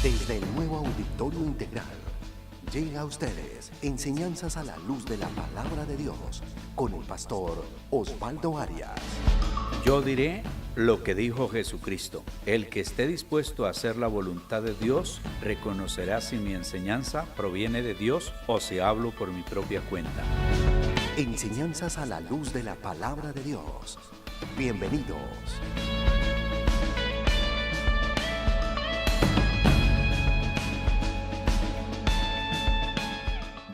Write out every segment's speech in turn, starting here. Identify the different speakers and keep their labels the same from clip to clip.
Speaker 1: Desde el nuevo Auditorio Integral, llega a ustedes Enseñanzas a la Luz de la Palabra de Dios, con el pastor Osvaldo Arias.
Speaker 2: Yo diré lo que dijo Jesucristo: el que esté dispuesto a hacer la voluntad de Dios, reconocerá si mi enseñanza proviene de Dios o si hablo por mi propia cuenta.
Speaker 1: Enseñanzas a la Luz de la Palabra de Dios. Bienvenidos.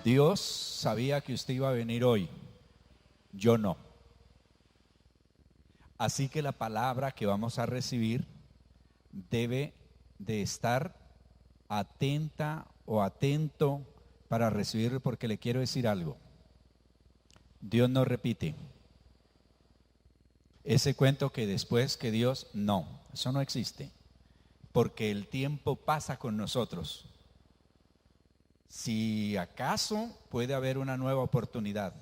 Speaker 3: Dios sabía que usted iba a venir hoy, yo no. Así que la palabra que vamos a recibir debe de estar atenta o atento para recibirlo, porque le quiero decir algo. Dios no repite. Ese cuento que después que Dios, no, eso no existe, porque el tiempo pasa con nosotros. Si acaso puede haber una nueva oportunidad,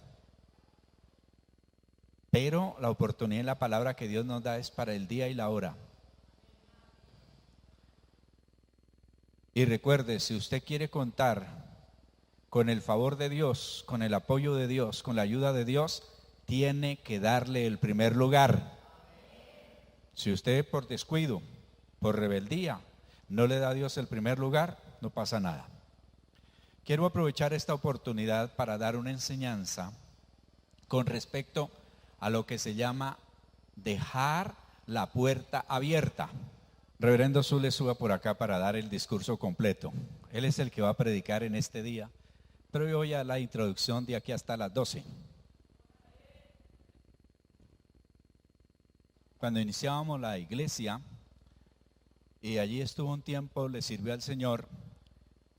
Speaker 3: pero la oportunidad y la palabra que Dios nos da es para el día y la hora. Y recuerde, si usted quiere contar con el favor de Dios, con el apoyo de Dios, con la ayuda de Dios, tiene que darle el primer lugar. Si usted por descuido, por rebeldía, no le da a Dios el primer lugar, no pasa nada. Quiero aprovechar esta oportunidad para dar una enseñanza con respecto a lo que se llama dejar la puerta abierta. Reverendo Zule, suba por acá para dar el discurso completo. Él es el que va a predicar en este día, pero yo voy a la introducción de aquí hasta las 12. Cuando iniciábamos la iglesia, y allí estuvo un tiempo, le sirvió al Señor,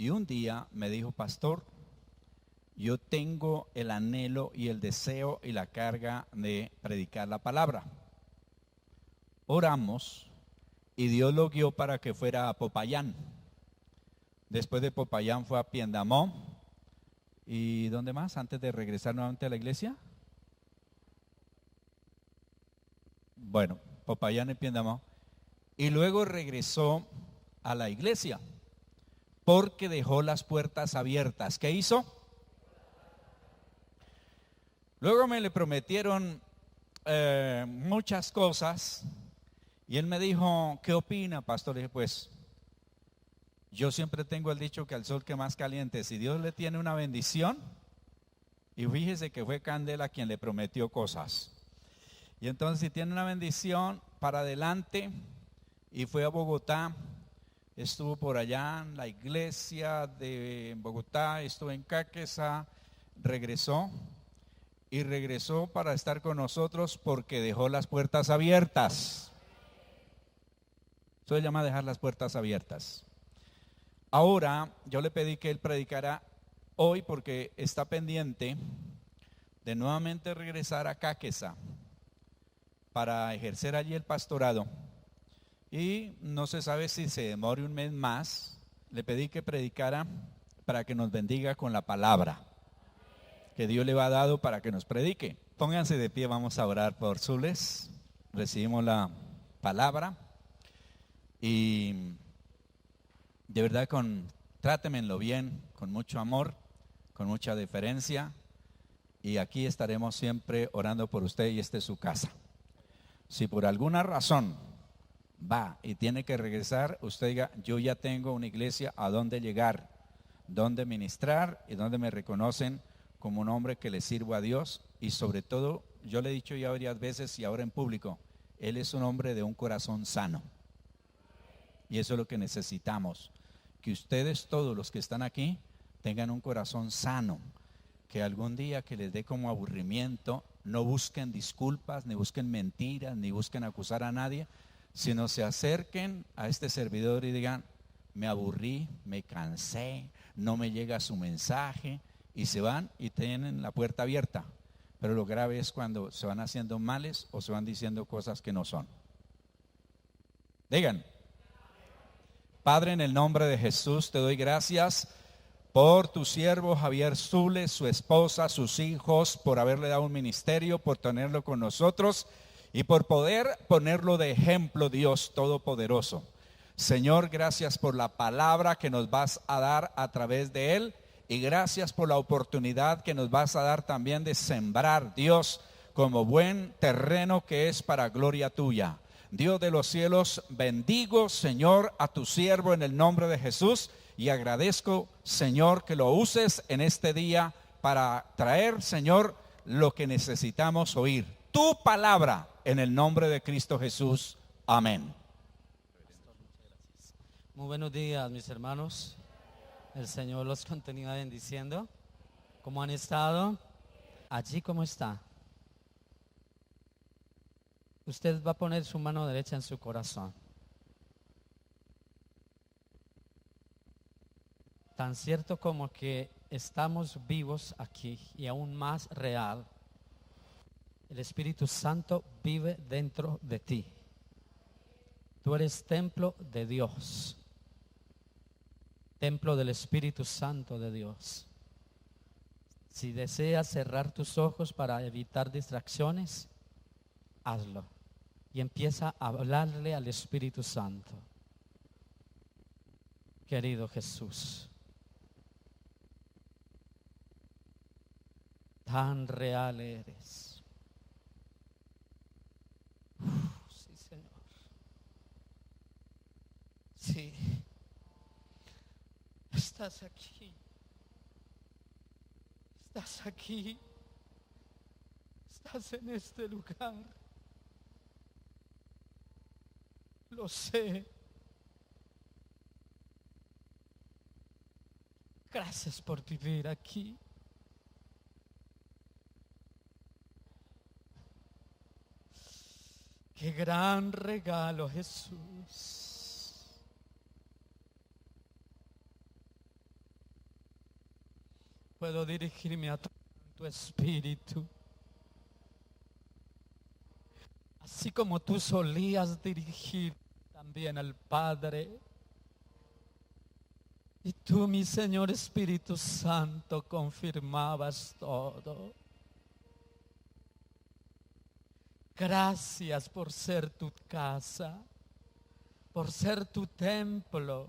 Speaker 3: y un día me dijo: pastor, yo tengo el anhelo y el deseo y la carga de predicar la palabra. Oramos y Dios lo guió para que fuera a Popayán. Después de Popayán fue a Piendamó. ¿Y dónde más? Antes de regresar nuevamente a la iglesia. Bueno, Popayán y Piendamó. Y luego regresó a la iglesia porque dejó las puertas abiertas. ¿Qué hizo? Luego me le prometieron muchas cosas y él me dijo: ¿qué opina, pastor? Le dije: pues yo siempre tengo el dicho que al sol que más caliente, si Dios le tiene una bendición, y fíjese que fue Candela quien le prometió cosas, y entonces si tiene una bendición, para adelante. Y fue a Bogotá, estuvo por allá en la iglesia de Bogotá, estuvo en Caquesa, regresó para estar con nosotros porque dejó las puertas abiertas. Eso se llama dejar las puertas abiertas. Ahora yo le pedí que él predicara hoy porque está pendiente de nuevamente regresar a Caquesa para ejercer allí el pastorado. Y no se sabe si se demore un mes más. Le pedí que predicara para que nos bendiga con la palabra que Dios le ha dado para que nos predique. Pónganse de pie, vamos a orar por Zules. Recibimos la palabra y de verdad trátenmelo bien, con mucho amor, con mucha deferencia, y aquí estaremos siempre orando por usted, y esta es su casa. Si por alguna razón va y tiene que regresar, usted diga: yo ya tengo una iglesia a donde llegar, donde ministrar y donde me reconocen como un hombre que le sirvo a Dios. Y sobre todo, yo le he dicho ya varias veces y ahora en público, él es un hombre de un corazón sano, y eso es lo que necesitamos, que ustedes, todos los que están aquí, tengan un corazón sano, que algún día que les dé como aburrimiento, no busquen disculpas, ni busquen mentiras, ni busquen acusar a nadie, sino se acerquen a este servidor y digan: me aburrí, me cansé, no me llega su mensaje, y se van y tienen la puerta abierta. Pero lo grave es cuando se van haciendo males o se van diciendo cosas que no son. Digan: Padre, en el nombre de Jesús te doy gracias por tu siervo Javier Zule, su esposa, sus hijos, por haberle dado un ministerio, por tenerlo con nosotros y por poder ponerlo de ejemplo, Dios Todopoderoso. Señor, gracias por la palabra que nos vas a dar a través de él. Y gracias por la oportunidad que nos vas a dar también de sembrar, Dios, como buen terreno que es para gloria tuya. Dios de los cielos, bendigo, Señor, a tu siervo en el nombre de Jesús y agradezco, Señor, que lo uses en este día para traer, Señor, lo que necesitamos oír. Tu palabra en el nombre de Cristo Jesús. Amén.
Speaker 4: Muy buenos días, mis hermanos. El Señor los continúa bendiciendo. ¿Cómo han estado? Allí, ¿cómo está? Usted va a poner su mano derecha en su corazón. Tan cierto como que estamos vivos aquí y aún más real, el Espíritu Santo vive dentro de ti. Tú eres templo de Dios. Templo del Espíritu Santo de Dios. Si deseas cerrar tus ojos para evitar distracciones, hazlo. Y empieza a hablarle al Espíritu Santo. Querido Jesús, tan real eres. Sí, Señor. Sí. Estás aquí. Estás aquí. Estás en este lugar. Lo sé. Gracias por vivir aquí. Qué gran regalo, Jesús. Puedo dirigirme a tu espíritu. Así como tú solías dirigir también al Padre. Y tú, mi Señor Espíritu Santo, confirmabas todo. Gracias por ser tu casa, por ser tu templo.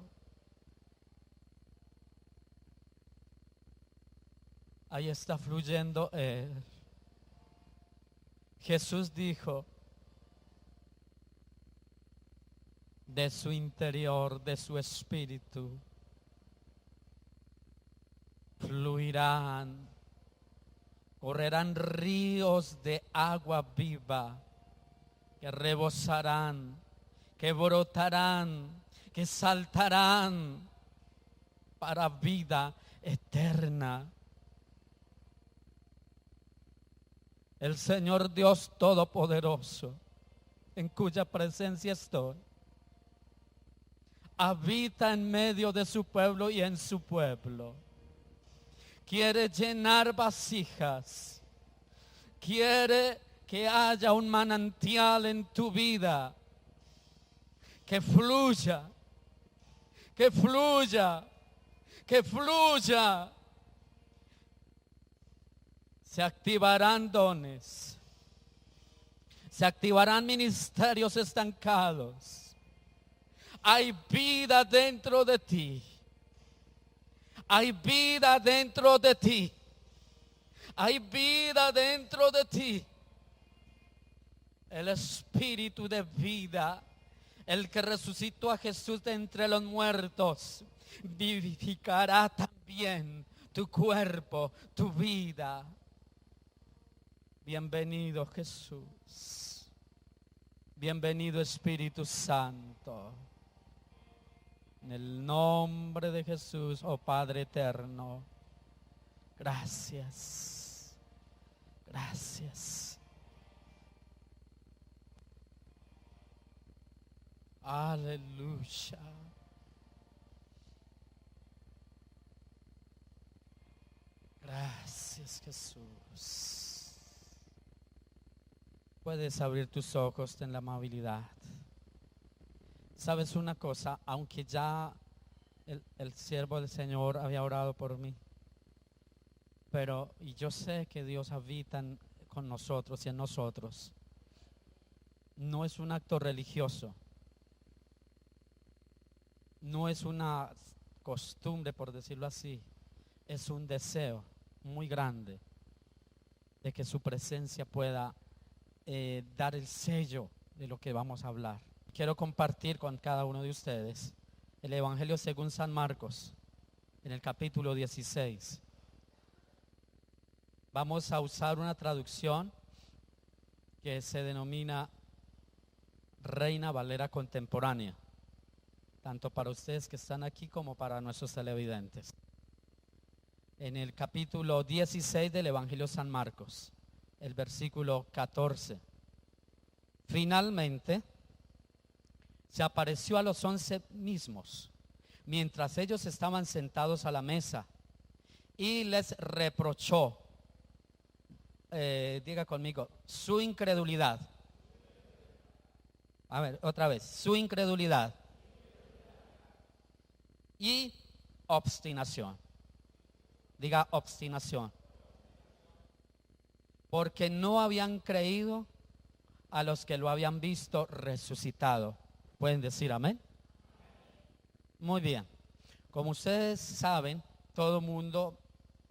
Speaker 4: Ahí está fluyendo Él. Jesús dijo, de su interior, de su espíritu, fluirán, correrán ríos de agua viva que rebosarán, que brotarán, que saltarán para vida eterna. El Señor Dios Todopoderoso, en cuya presencia estoy, habita en medio de su pueblo y en su pueblo. Quiere llenar vasijas. Quiere que haya un manantial en tu vida. Que fluya. Que fluya. Que fluya. Se activarán dones. Se activarán ministerios estancados. Hay vida dentro de ti. Hay vida dentro de ti. Hay vida dentro de ti. El espíritu de vida, el que resucitó a Jesús de entre los muertos, vivificará también tu cuerpo, tu vida. Bienvenido Jesús. Bienvenido Espíritu Santo. En el nombre de Jesús, oh Padre eterno, gracias, gracias. Aleluya. Gracias Jesús. Puedes abrir tus ojos en la amabilidad. ¿Sabes una cosa? Aunque ya el siervo del Señor había orado por mí, pero y yo sé que Dios habita con nosotros y en nosotros. No es un acto religioso. no es una costumbre, por decirlo así, es un deseo muy grande de que su presencia pueda dar el sello de lo que vamos a hablar. Quiero compartir con cada uno de ustedes el Evangelio según San Marcos, en el capítulo 16. Vamos a usar una traducción que se denomina Reina Valera Contemporánea, tanto para ustedes que están aquí como para nuestros televidentes. En el capítulo 16 del Evangelio San Marcos, el versículo 14. Finalmente, se apareció a los 11 mismos, mientras ellos estaban sentados a la mesa, y les reprochó, diga conmigo, su incredulidad. A ver, otra vez, su incredulidad y obstinación. Diga obstinación. Porque no habían creído a los que lo habían visto resucitado. ¿Pueden decir amén? Muy bien. Como ustedes saben, todo el mundo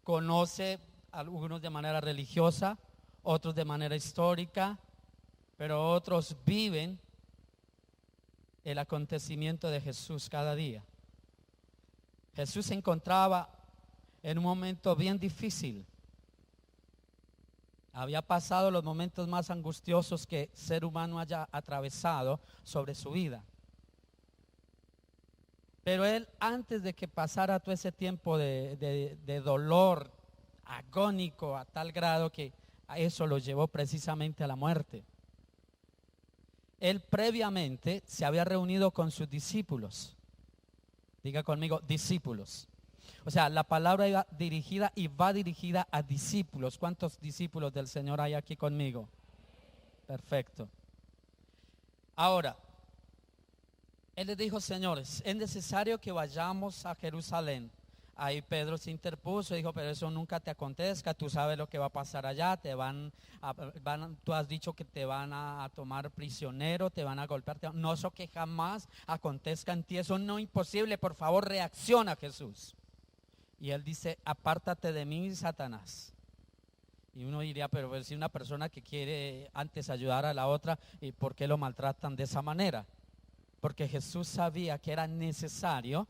Speaker 4: conoce, algunos de manera religiosa, otros de manera histórica, pero otros viven el acontecimiento de Jesús cada día. Jesús se encontraba en un momento bien difícil. Había pasado los momentos más angustiosos que ser humano haya atravesado sobre su vida. Pero él, antes de que pasara todo ese tiempo de dolor agónico a tal grado que a eso lo llevó precisamente a la muerte, él previamente se había reunido con sus discípulos. Diga conmigo, discípulos. O sea, la palabra iba dirigida y va dirigida a discípulos. ¿Cuántos discípulos del Señor hay aquí conmigo? Perfecto. Ahora, él les dijo: señores, es necesario que vayamos a Jerusalén. Ahí Pedro se interpuso y dijo: pero eso nunca te acontezca, tú sabes lo que va a pasar allá, tú has dicho que te van a tomar prisionero, te van a golpear, no, eso que jamás acontezca en ti, eso no es imposible, por favor reacciona, Jesús. Y él dice: apártate de mí, Satanás. Y uno diría: pero si una persona que quiere antes ayudar a la otra, ¿y por qué lo maltratan de esa manera? Porque Jesús sabía que era necesario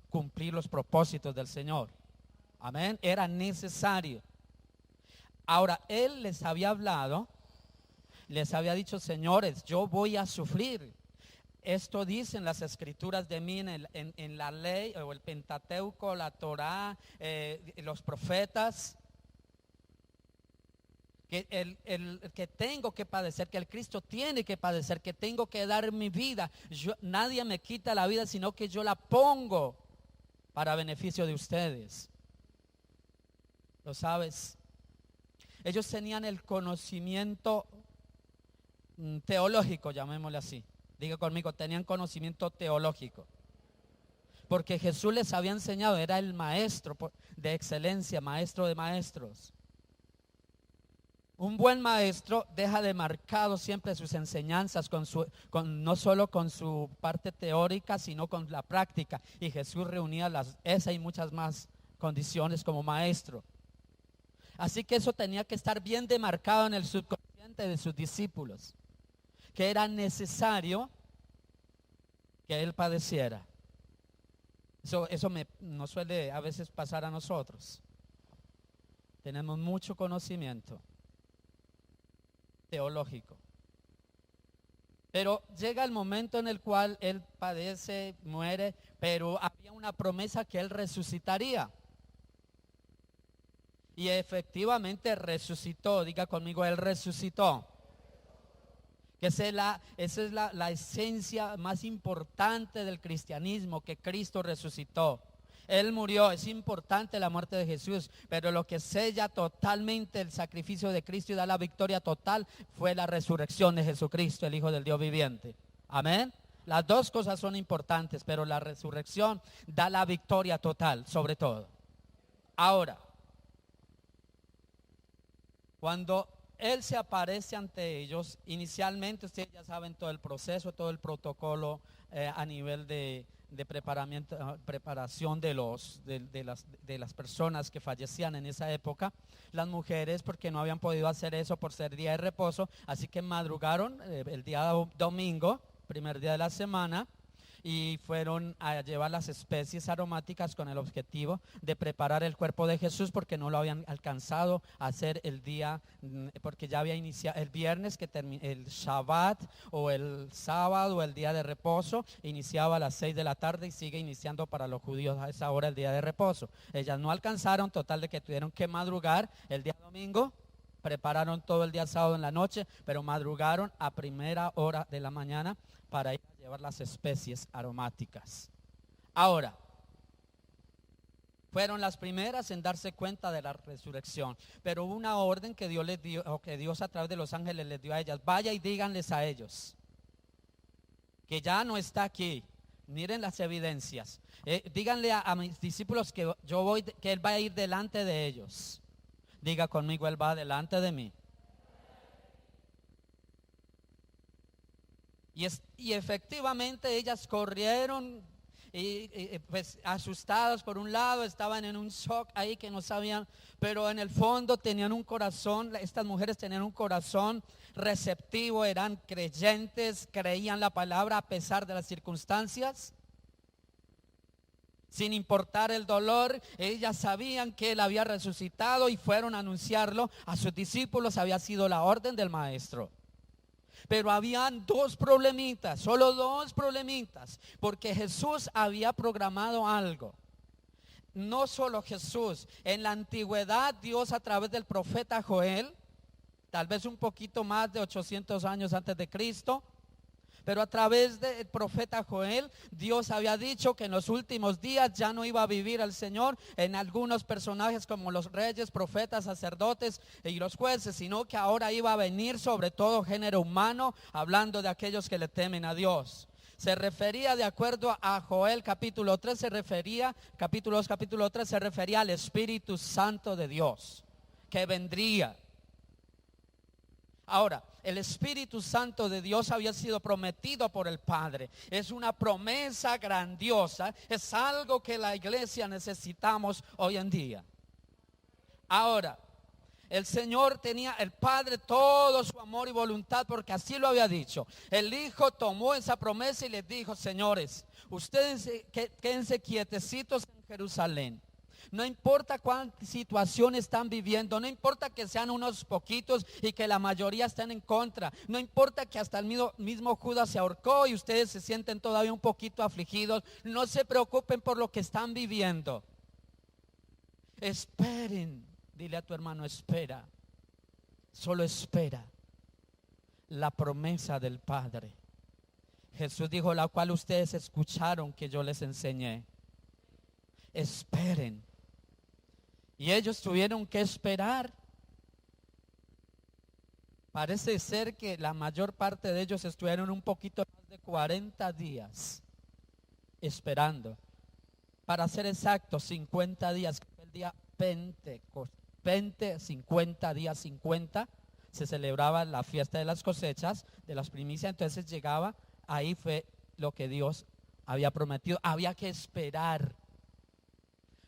Speaker 4: cumplir los propósitos del Señor. Amén, era necesario. Ahora, él les había hablado, les había dicho: señores, yo voy a sufrir. Esto dicen las escrituras de mí en la ley, o el Pentateuco, la Torá, los profetas, que tengo que padecer, que el Cristo tiene que padecer, que tengo que dar mi vida. Nadie me quita la vida, sino que yo la pongo para beneficio de ustedes. ¿Lo sabes? Ellos tenían el conocimiento teológico, llamémosle así. Diga conmigo, tenían conocimiento teológico. Porque Jesús les había enseñado, era el maestro de excelencia, maestro de maestros. Un buen maestro deja de marcado siempre sus enseñanzas no solo con su parte teórica, sino con la práctica. Y Jesús reunía esa y muchas más condiciones como maestro. Así que eso tenía que estar bien demarcado en el subconsciente de sus discípulos, que era necesario que él padeciera. Eso nos suele a veces pasar a nosotros. Tenemos mucho conocimiento teológico, pero llega el momento en el cual él padece, muere, pero había una promesa que él resucitaría. Y efectivamente resucitó. Diga conmigo, él resucitó. Esa es la esencia más importante del cristianismo, que Cristo resucitó. Él murió, es importante la muerte de Jesús, pero lo que sella totalmente el sacrificio de Cristo y da la victoria total fue la resurrección de Jesucristo, el Hijo del Dios viviente. Amén. Las dos cosas son importantes, pero la resurrección da la victoria total sobre todo. Ahora, cuando él se aparece ante ellos, inicialmente ustedes ya saben todo el proceso, todo el protocolo a nivel de de preparación de las personas que fallecían en esa época. Las mujeres, porque no habían podido hacer eso por ser día de reposo, así que madrugaron el día domingo, primer día de la semana, y fueron a llevar las especies aromáticas con el objetivo de preparar el cuerpo de Jesús, porque no lo habían alcanzado a hacer el día, porque ya había iniciado el viernes, el Shabbat o el sábado o el día de reposo iniciaba a las 6 de la tarde y sigue iniciando para los judíos a esa hora el día de reposo. Ellas no alcanzaron, total de que tuvieron que madrugar el día domingo. Prepararon todo el día sábado en la noche, pero madrugaron a primera hora de la mañana para ir a llevar las especies aromáticas. Ahora, fueron las primeras en darse cuenta de la resurrección, pero hubo una orden que Dios les dio, o que Dios a través de los ángeles les dio a ellas: vaya y díganles a ellos que ya no está aquí. Miren las evidencias. Díganle a mis discípulos que que Él va a ir delante de ellos. Diga conmigo: Él va delante de mí. Y efectivamente ellas corrieron pues asustadas por un lado, estaban en un shock ahí que no sabían, pero en el fondo tenían un corazón, estas mujeres tenían un corazón receptivo, eran creyentes, creían la palabra a pesar de las circunstancias. Sin importar el dolor, ellas sabían que Él había resucitado y fueron a anunciarlo a sus discípulos. Había sido la orden del maestro. Pero habían dos problemitas, solo dos problemitas, porque Jesús había programado algo. No solo Jesús, en la antigüedad Dios a través del profeta Joel, tal vez un poquito más de 800 años antes de Cristo, pero a través del profeta Joel, Dios había dicho que en los últimos días ya no iba a vivir el Señor en algunos personajes como los reyes, profetas, sacerdotes y los jueces, sino que ahora iba a venir sobre todo género humano, hablando de aquellos que le temen a Dios. Se refería, de acuerdo a Joel capítulo 3, capítulo 2, capítulo 3, se refería al Espíritu Santo de Dios, que vendría. Ahora, el Espíritu Santo de Dios había sido prometido por el Padre. Es una promesa grandiosa. Es algo que la iglesia necesitamos hoy en día. Ahora, el Señor tenía, el Padre, todo su amor y voluntad, porque así lo había dicho. El Hijo tomó esa promesa y les dijo: señores, ustedes quédense quietecitos en Jerusalén. No importa cuánta situación están viviendo, no importa que sean unos poquitos y que la mayoría estén en contra, no importa que hasta el mismo Judas se ahorcó y ustedes se sienten todavía un poquito afligidos, no se preocupen por lo que están viviendo. Esperen, dile a tu hermano: espera, solo espera la promesa del Padre. Jesús dijo: la cual ustedes escucharon que yo les enseñé. Esperen. Y ellos tuvieron que esperar. Parece ser que la mayor parte de ellos estuvieron un poquito más de 40 días esperando. Para ser exactos, 50 días, el día Pente, 50 días 50, se celebraba la fiesta de las cosechas, de las primicias. Entonces llegaba, ahí fue lo que Dios había prometido. Había que esperar.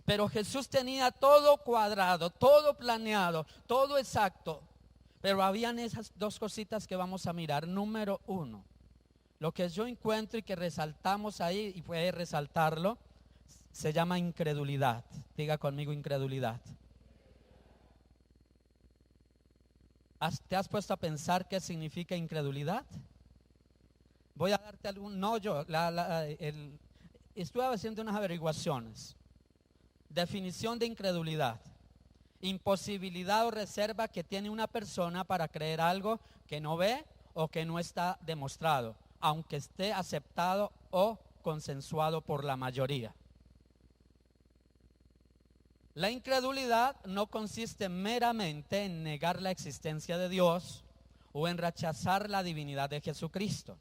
Speaker 4: Pero Jesús tenía todo cuadrado, todo planeado, todo exacto. Pero habían esas dos cositas que vamos a mirar. Número uno, lo que yo encuentro y que resaltamos ahí, y puede resaltarlo, se llama incredulidad. Diga conmigo: incredulidad. ¿Te has puesto a pensar qué significa incredulidad? Voy a darte algún, no yo, estuve haciendo unas averiguaciones. Definición de incredulidad: imposibilidad o reserva que tiene una persona para creer algo que no ve o que no está demostrado, aunque esté aceptado o consensuado por la mayoría. La incredulidad no consiste meramente en negar la existencia de Dios o en rechazar la divinidad de Jesucristo,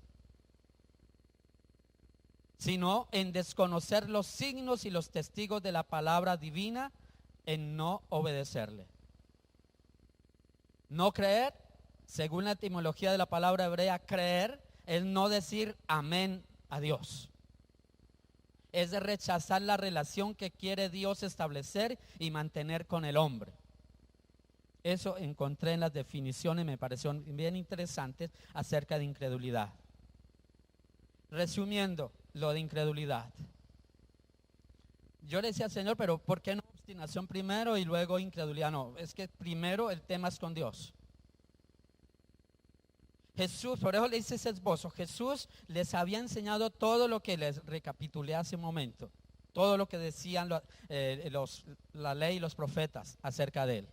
Speaker 4: sino en desconocer los signos y los testigos de la palabra divina, en no obedecerle. No creer, según la etimología de la palabra hebrea, creer es no decir amén a Dios. es de rechazar la relación que quiere Dios establecer y mantener con el hombre. Eso encontré en las definiciones, me parecieron bien interesantes acerca de incredulidad. Resumiendo lo de incredulidad. Yo le decía al Señor, pero ¿por qué no obstinación primero y luego incredulidad? No, es que primero el tema es con Dios. Jesús, por eso le hice ese esbozo. Jesús les había enseñado todo lo que les recapitulé hace un momento, todo lo que decían la ley y los profetas acerca de él.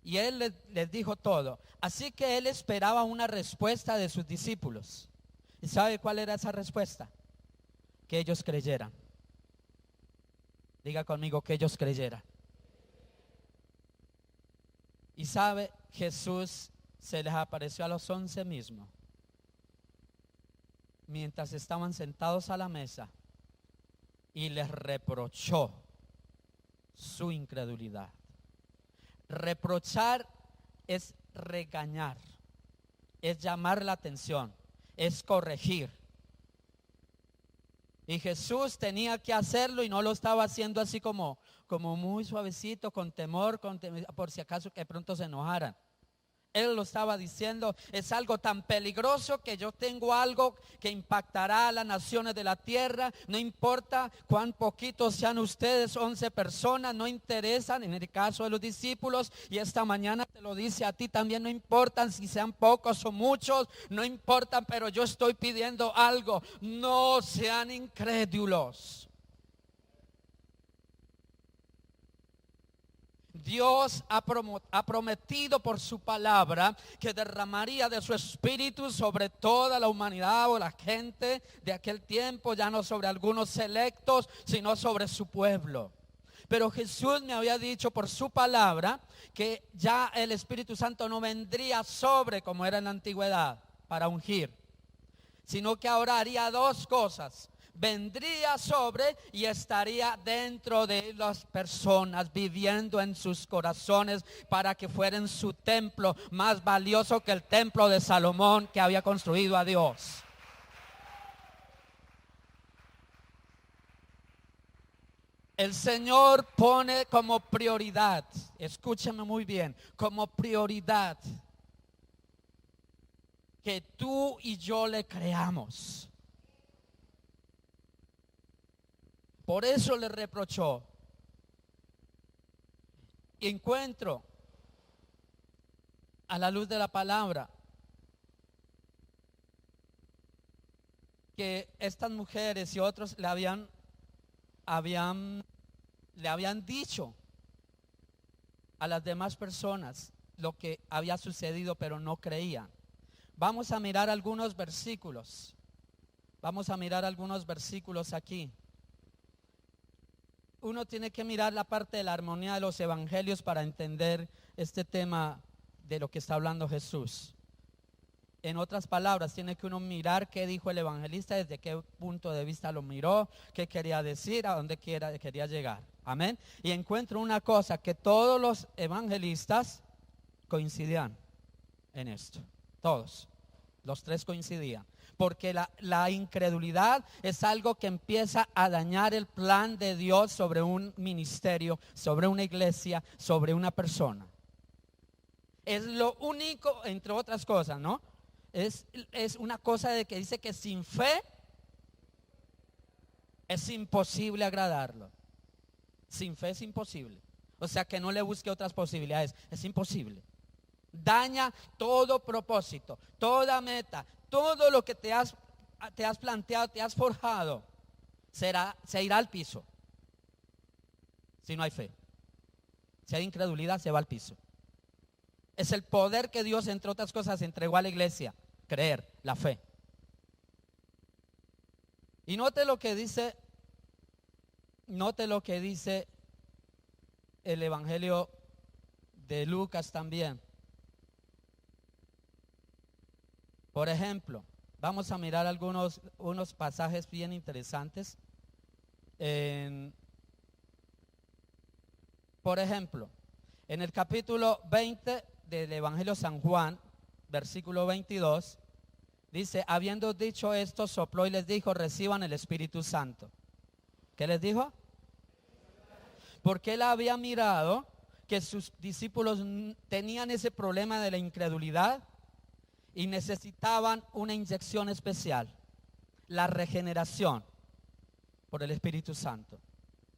Speaker 4: Y él les dijo todo. Así que él esperaba una respuesta de sus discípulos. ¿Y sabe cuál era esa respuesta? Que ellos creyeran. Diga conmigo, que ellos creyeran. Y sabe, Jesús se les apareció a los 11 mismos, mientras estaban sentados a la mesa, y les reprochó su incredulidad. Reprochar es regañar, es llamar la atención, es corregir. Y Jesús tenía que hacerlo y no lo estaba haciendo así como muy suavecito, con temor, por si acaso que pronto se enojaran. Él lo estaba diciendo, es algo tan peligroso que yo tengo algo que impactará a las naciones de la tierra. No importa cuán poquitos sean ustedes, 11 personas, no interesan en el caso de los discípulos. Y esta mañana te lo dice a ti también, no importan si sean pocos o muchos, no importan, pero yo estoy pidiendo algo, no sean incrédulos. Dios ha prometido por su palabra que derramaría de su espíritu sobre toda la humanidad o la gente de aquel tiempo, ya no sobre algunos selectos, sino sobre su pueblo. Pero Jesús me había dicho por su palabra que ya el Espíritu Santo no vendría sobre como era en la antigüedad para ungir, sino que ahora haría dos cosas. Vendría sobre y estaría dentro de las personas, viviendo en sus corazones, para que fueran su templo más valioso que el templo de Salomón que había construido a Dios. El Señor pone como prioridad, escúchame muy bien, como prioridad que tú y yo le creamos. Por eso le reprochó. Encuentro a la luz de la palabra que estas mujeres y otros le habían dicho a las demás personas lo que había sucedido, pero no creían. Vamos a mirar algunos versículos. Vamos a mirar algunos versículos aquí. Uno tiene que mirar la parte de la armonía de los evangelios para entender este tema de lo que está hablando Jesús. En otras palabras, tiene que uno mirar qué dijo el evangelista, desde qué punto de vista lo miró, qué quería decir, a dónde quería llegar. Amén. Y encuentro una cosa, que todos los evangelistas coincidían en esto. Todos, los tres coincidían. Porque la incredulidad es algo que empieza a dañar el plan de Dios sobre un ministerio, sobre una iglesia, sobre una persona. Es lo único, entre otras cosas, ¿no? Es una cosa de que dice que sin fe es imposible agradarlo. Sin fe es imposible. O sea, que no le busque otras posibilidades. Es imposible. Daña todo propósito, toda meta, todo lo que te has planteado, te has forjado, se irá al piso. Si no hay fe. Si hay incredulidad, se va al piso. Es el poder que Dios, entre otras cosas, entregó a la iglesia. Creer, la fe. Y note lo que dice el Evangelio de Lucas también. Por ejemplo, vamos a mirar unos pasajes bien interesantes. Por ejemplo, en el capítulo 20 del Evangelio San Juan, versículo 22, Dice, habiendo dicho esto, sopló y les dijo, reciban el Espíritu Santo. ¿Qué les dijo? Porque él había mirado que sus discípulos tenían ese problema de la incredulidad y necesitaban una inyección especial, la regeneración por el Espíritu Santo,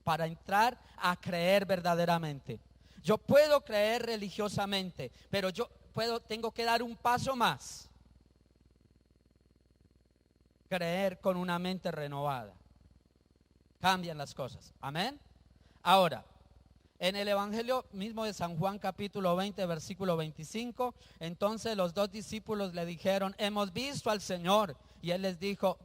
Speaker 4: para entrar a creer verdaderamente. Yo puedo creer religiosamente, pero tengo que dar un paso más. Creer con una mente renovada. Cambian las cosas. Amén. Ahora, en el Evangelio mismo de San Juan capítulo 20 versículo 25, entonces los dos discípulos le dijeron, hemos visto al Señor. Y él les dijo,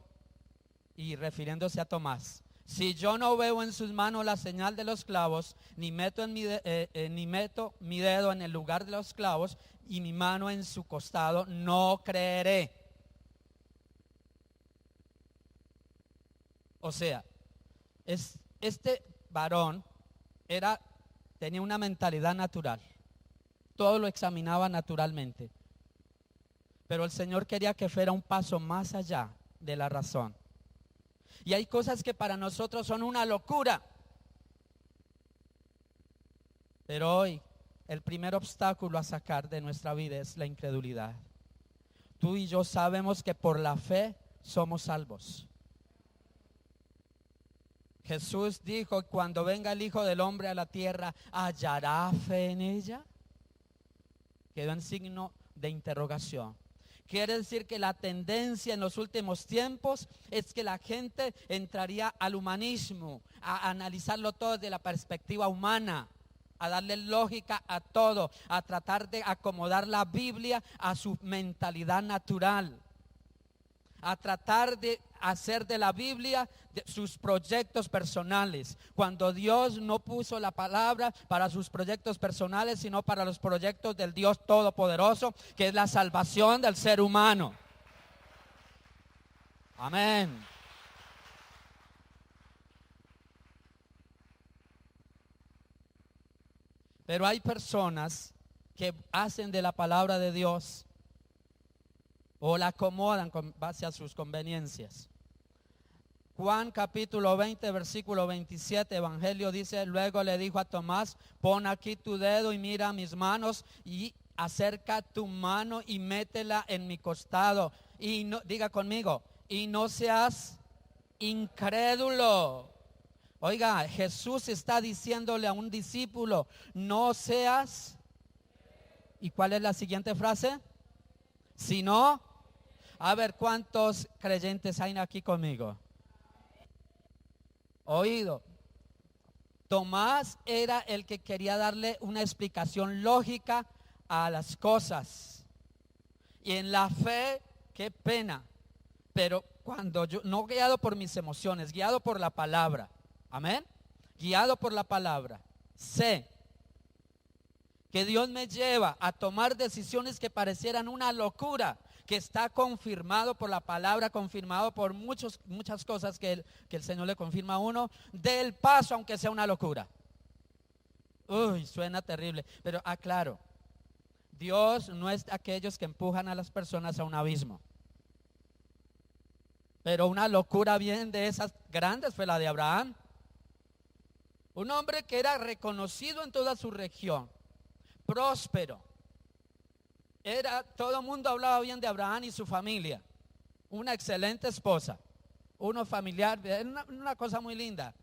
Speaker 4: y refiriéndose a Tomás, si yo no veo en sus manos la señal de los clavos, ni meto mi dedo en el lugar de los clavos y mi mano en su costado, no creeré. O sea, este varón tenía una mentalidad natural. Todo lo examinaba naturalmente. Pero el Señor quería que fuera un paso más allá de la razón. Y hay cosas que para nosotros son una locura. Pero hoy el primer obstáculo a sacar de nuestra vida es la incredulidad. Tú y yo sabemos que por la fe somos salvos. Jesús dijo, cuando venga el Hijo del Hombre a la tierra, ¿hallará fe en ella? Quedó en signo de interrogación. Quiere decir que la tendencia en los últimos tiempos es que la gente entraría al humanismo, a analizarlo todo desde la perspectiva humana, a darle lógica a todo, a tratar de acomodar la Biblia a su mentalidad natural, a tratar de hacer de la Biblia sus proyectos personales, cuando Dios no puso la palabra para sus proyectos personales, sino para los proyectos del Dios Todopoderoso, que es la salvación del ser humano. Amén. Pero hay personas que hacen de la palabra de Dios o la acomodan con base a sus conveniencias. Juan capítulo 20 versículo 27, Evangelio dice, luego le dijo a Tomás, pon aquí tu dedo y mira mis manos y acerca tu mano y métela en mi costado. Y no, diga conmigo, y no seas incrédulo. Oiga, Jesús está diciéndole a un discípulo, no seas, ¿y cuál es la siguiente frase? Si no, a ver, ¿cuántos creyentes hay aquí conmigo? Oído. Tomás era el que quería darle una explicación lógica a las cosas. Y en la fe, qué pena. Pero cuando yo, no guiado por mis emociones, guiado por la palabra. Amén. Guiado por la palabra. Sé que Dios me lleva a tomar decisiones que parecieran una locura, que está confirmado por la palabra, confirmado por muchas cosas que el Señor le confirma a uno, del paso aunque sea una locura. Uy, suena terrible, pero aclaro, Dios no es de aquellos que empujan a las personas a un abismo. Pero una locura bien de esas grandes fue la de Abraham. Un hombre que era reconocido en toda su región, próspero. Todo el mundo hablaba bien de Abraham y su familia. Una excelente esposa, uno familiar, una cosa muy linda.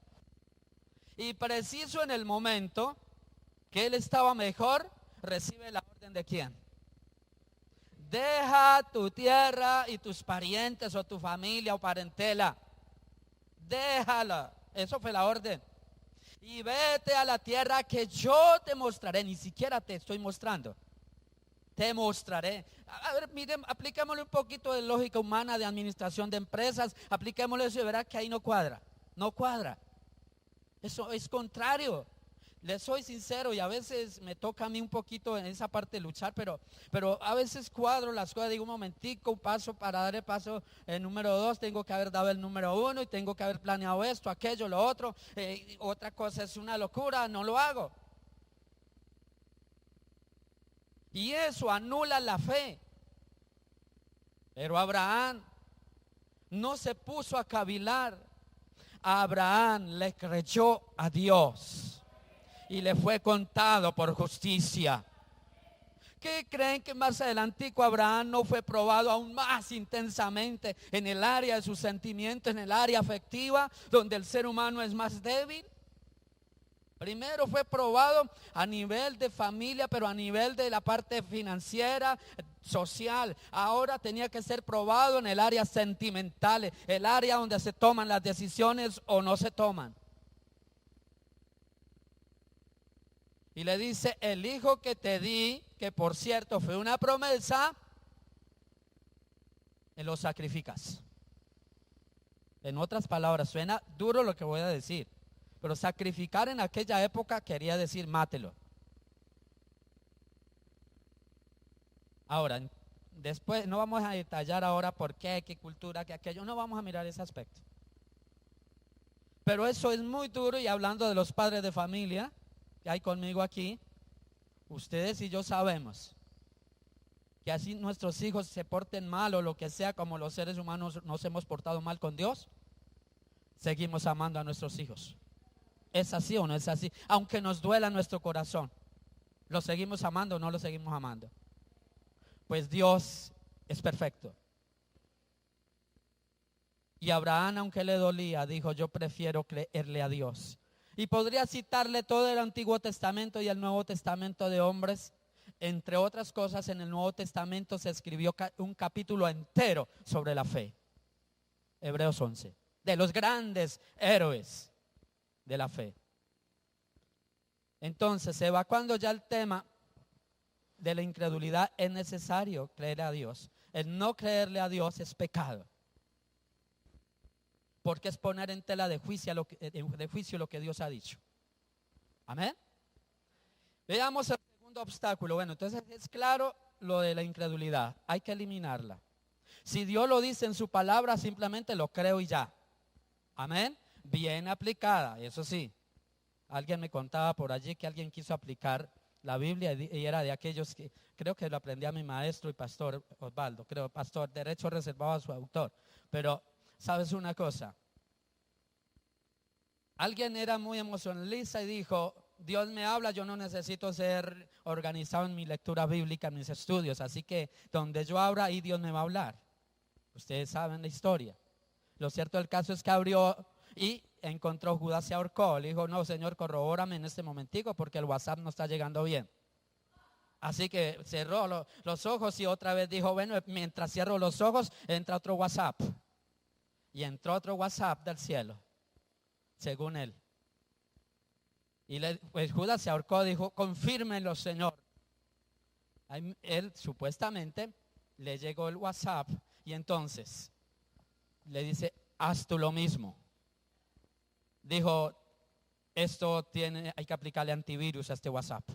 Speaker 4: Y preciso en el momento que él estaba mejor, recibe la orden de ¿quién? Deja tu tierra y tus parientes o tu familia o parentela. Déjala. Eso fue la orden. Y vete a la tierra que yo te mostraré. Ni siquiera te estoy mostrando. Te mostraré. A ver, miren, apliquémosle un poquito de lógica humana de administración de empresas. Apliquémosle eso y verá que ahí no cuadra. No cuadra. Eso es contrario. Les soy sincero y a veces me toca a mí un poquito en esa parte de luchar, pero a veces cuadro las cosas, digo un momentico, un paso para dar el paso número 2, tengo que haber dado el número 1 y tengo que haber planeado esto, aquello, lo otro. Otra cosa es una locura, no lo hago. Y eso anula la fe. Pero Abraham no se puso a cavilar. Abraham le creyó a Dios y le fue contado por justicia. ¿Qué creen que más adelantico Abraham no fue probado aún más intensamente en el área de sus sentimientos, en el área afectiva, donde el ser humano es más débil? Primero fue probado a nivel de familia, pero a nivel de la parte financiera, social. Ahora tenía que ser probado en el área sentimental, el área donde se toman las decisiones o no se toman. Y le dice, el hijo que te di, que por cierto fue una promesa, lo sacrificas. En otras palabras, suena duro lo que voy a decir, pero sacrificar en aquella época quería decir mátelo. Ahora, después no vamos a detallar ahora por qué cultura, qué aquello, no vamos a mirar ese aspecto. Pero eso es muy duro, y hablando de los padres de familia que hay conmigo aquí, ustedes y yo sabemos que así nuestros hijos se porten mal o lo que sea, como los seres humanos nos hemos portado mal con Dios, seguimos amando a nuestros hijos. ¿Es así o no es así? Aunque nos duela nuestro corazón, ¿lo seguimos amando o no lo seguimos amando? Pues Dios es perfecto. Y Abraham, aunque le dolía, dijo, yo prefiero creerle a Dios. Y podría citarle todo el Antiguo Testamento y el Nuevo Testamento de hombres. Entre otras cosas, en el Nuevo Testamento se escribió un capítulo entero sobre la fe. Hebreos 11, de los grandes héroes de la fe. Entonces, evacuando ya el tema de la incredulidad, es necesario creer a Dios. El no creerle a Dios es pecado, porque es poner en tela de juicio lo que Dios ha dicho. Amén. Veamos el segundo obstáculo. Bueno, entonces es claro lo de la incredulidad, hay que eliminarla. Si Dios lo dice en su palabra, simplemente lo creo y ya. Amén. Bien aplicada, eso sí. Alguien me contaba por allí que alguien quiso aplicar la Biblia y era de aquellos que, creo que lo aprendí a mi maestro y pastor Osvaldo, creo, pastor, derecho reservado a su autor. Pero, ¿sabes una cosa? Alguien era muy emocionalista y dijo, Dios me habla, yo no necesito ser organizado en mi lectura bíblica, en mis estudios, así que donde yo abra, ahí Dios me va a hablar. Ustedes saben la historia. Lo cierto del caso es que abrió y encontró Judas, se ahorcó. Le dijo, no, Señor, corrobórame en este momentico porque el WhatsApp no está llegando bien. Así que cerró los ojos y otra vez dijo, bueno, mientras cierro los ojos, entra otro WhatsApp. Y entró otro WhatsApp del cielo, según él. Y pues Judas se ahorcó, dijo, confírmenlo, Señor. Él supuestamente le llegó el WhatsApp y entonces le dice, haz tú lo mismo. Dijo, hay que aplicarle antivirus a este WhatsApp.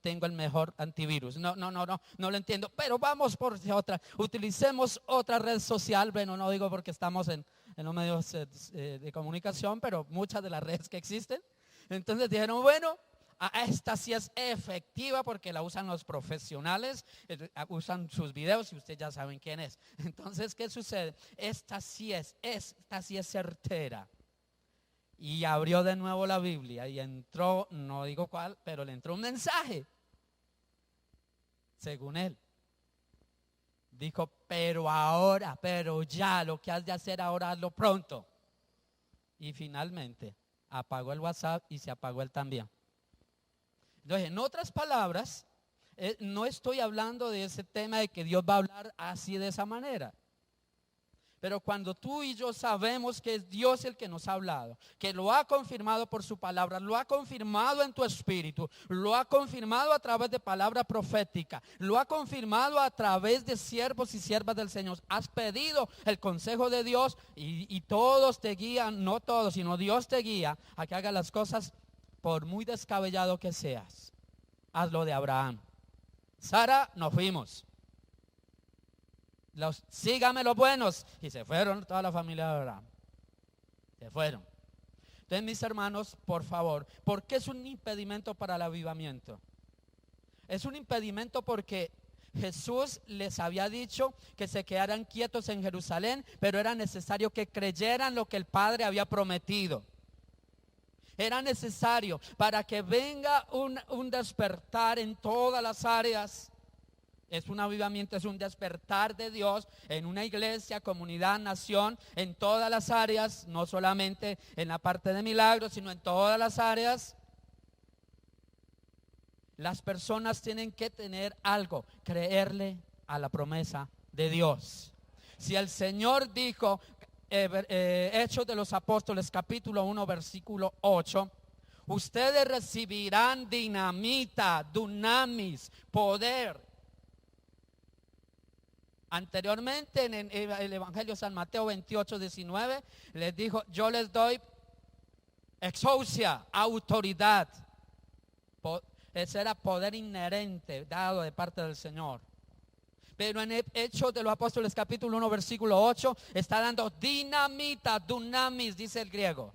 Speaker 4: Tengo el mejor antivirus. No lo entiendo, pero vamos por otra. Utilicemos otra red social. Bueno, no digo porque estamos en los medios de comunicación, pero muchas de las redes que existen. Entonces dijeron, bueno, esta sí es efectiva porque la usan los profesionales, usan sus videos y ustedes ya saben quién es. Entonces, ¿qué sucede? Esta sí es certera. Y abrió de nuevo la Biblia y entró, no digo cuál, pero le entró un mensaje. Según él. Dijo, pero ya, lo que has de hacer ahora, hazlo pronto. Y finalmente apagó el WhatsApp y se apagó él también. Entonces, en otras palabras, no estoy hablando de ese tema de que Dios va a hablar así de esa manera. Pero cuando tú y yo sabemos que es Dios el que nos ha hablado, que lo ha confirmado por su palabra, lo ha confirmado en tu espíritu, lo ha confirmado a través de palabra profética, lo ha confirmado a través de siervos y siervas del Señor, has pedido el consejo de Dios y todos te guían, no todos, sino Dios te guía a que hagas las cosas por muy descabellado que seas. Haz lo de Abraham. Sara, nos fuimos. Sígame los buenos. Y se fueron toda la familia de Abraham. Se fueron. Entonces, mis hermanos, por favor, ¿por qué es un impedimento para el avivamiento? Es un impedimento porque Jesús les había dicho que se quedaran quietos en Jerusalén, pero era necesario que creyeran lo que el Padre había prometido. Era necesario para que venga un despertar en todas las áreas. Es un avivamiento, es un despertar de Dios en una iglesia, comunidad, nación, en todas las áreas, no solamente en la parte de milagros, sino en todas las áreas. Las personas tienen que tener algo, creerle a la promesa de Dios. Si el Señor dijo, Hechos de los Apóstoles capítulo 1 versículo 8, ustedes recibirán dinamita, dunamis, poder. Anteriormente en el Evangelio de San Mateo 28, 19, les dijo, yo les doy exousia, autoridad. Ese era poder inherente dado de parte del Señor. Pero en el Hechos de los Apóstoles capítulo 1 versículo 8 está dando dinamita, dunamis, dice el griego.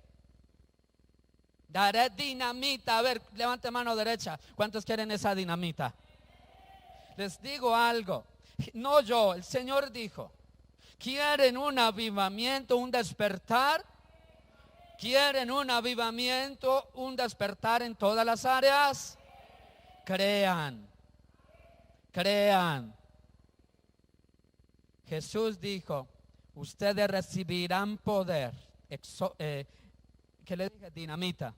Speaker 4: Daré dinamita. A ver, levante mano derecha. ¿Cuántos quieren esa dinamita? Les digo algo. No yo, el Señor dijo. ¿Quieren un avivamiento, un despertar? ¿Quieren un avivamiento, un despertar en todas las áreas? Crean. Jesús dijo, ustedes recibirán poder. ¿Qué le dije? Dinamita.